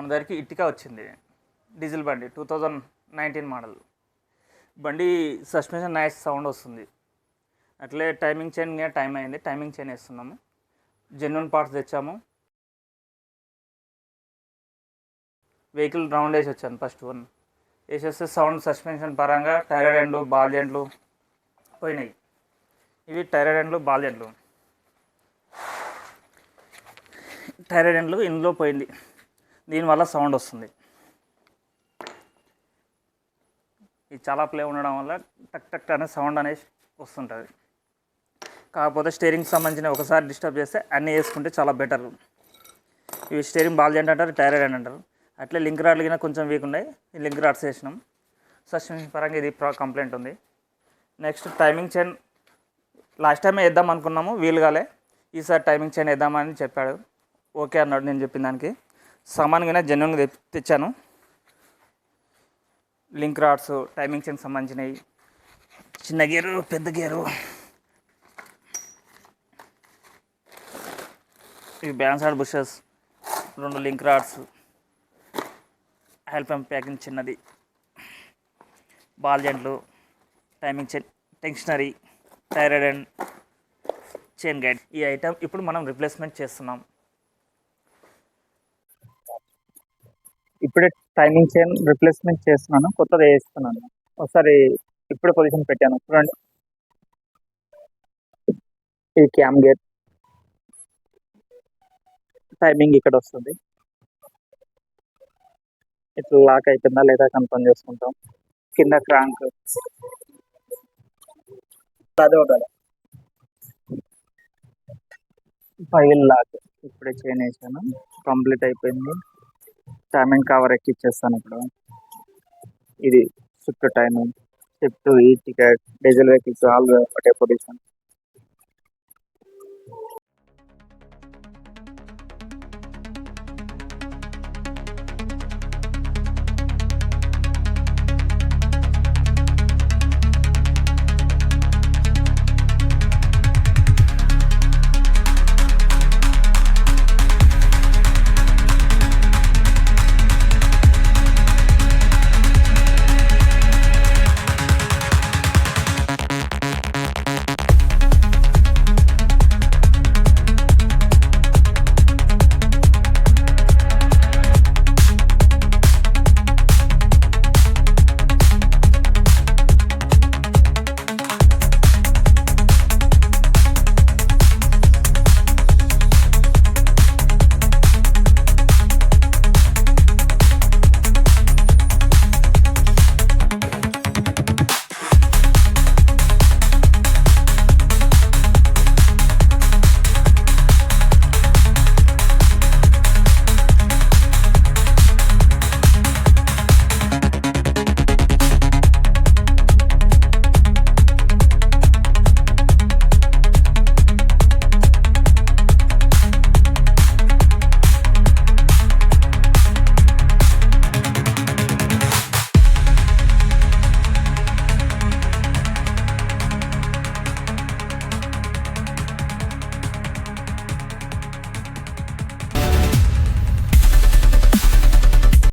మన దగ్గరికి ఇట్టికా వచ్చింది. డీజిల్ బండి 2019 మోడల్ బండి. సస్పెన్షన్ నైస్ సౌండ్ వస్తుంది. అట్లే టైమింగ్ చైన్ టైం అయింది, టైమింగ్ చైన్ వేస్తున్నాము. జెన్యున్ పార్ట్స్ తెచ్చాము. వెహికల్ రౌండ్ వేసి వచ్చాను ఫస్ట్ వన్ వేసేస్తే సౌండ్ సస్పెన్షన్ పరంగా టైర్ ఎండ్లు బాల్ జెంట్లు పోయినాయి. ఇవి టైర్ ఎండ్లు బాల్ జెంట్లు. టైర్ ఎండ్లు ఇందులో పోయింది, దీనివల్ల సౌండ్ వస్తుంది. ఇది చాలా ప్లే ఉండడం వల్ల టక్ టక్ అనే సౌండ్ అనేది వస్తుంటుంది. కాకపోతే స్టీరింగ్కి సంబంధించిన ఒకసారి డిస్టర్బ్ చేస్తే అన్నీ వేసుకుంటే చాలా బెటర్. ఇవి స్టీరింగ్ బాల్ జెంట్ అంటారు, టైర్ ఎండ్ అంటారు. అట్లే లింక్ రాడ్లు కింద కొంచెం వీక్ ఉన్నాయి, ఈ లింక్ రాడ్స్ వేసినాం. సస్పెన్షన్ పరంగా ఇది కంప్లైంట్ ఉంది. నెక్స్ట్ టైమింగ్ చైన్ లాస్ట్ టైమే వేద్దాం అనుకున్నాము, వీలు కాలే. ఈసారి టైమింగ్ చైన్ వేద్దామని చెప్పాడు, ఓకే అన్నాడు. నేను చెప్పిన దానికి సామాన్గా జెన్యున్గా తెచ్చాను. లింక్ రాడ్స్ టైమింగ్ చైన్ సంబంధించినవి, చిన్న గేరు పెద్ద గేరు, ఇవి balanced bushes, 2 link rods, oil pump packing చిన్నది, బాల్ జెంట్లు, timing chain, tensioner, tyre end, chain guide. ఈ ఐటమ్ ఇప్పుడు మనం రిప్లేస్మెంట్ చేస్తున్నాం. ఇప్పుడే టైమింగ్ చైన్ రిప్లేస్మెంట్ చేస్తున్నాను, కొత్తది వేస్తున్నాను. ఒకసారి ఇప్పుడే పొజిషన్ పెట్టాను చూడండి. ఇది క్యామ్ గేర్, టైమింగ్ ఇక్కడ వస్తుంది. ఇట్లా లాక్ అయిపోయిందా లేదా కన్ఫర్మ్ చేసుకుంటాం. కింద క్రాంక్ అదే ఒకటి ఫైల్ లాక్ ఇప్పుడే చైన్ వేసాను, కంప్లీట్ అయిపోయింది. టైమింగ్ కవర్ ఎక్కిచ్చేస్తాను ఇప్పుడు. ఇది షిఫ్ట్ టైమింగ్, షిఫ్ట్, ఈ టికెట్, డీజిల్ వెహికల్స్ ఆల్ ఒకటే పొజిషన్.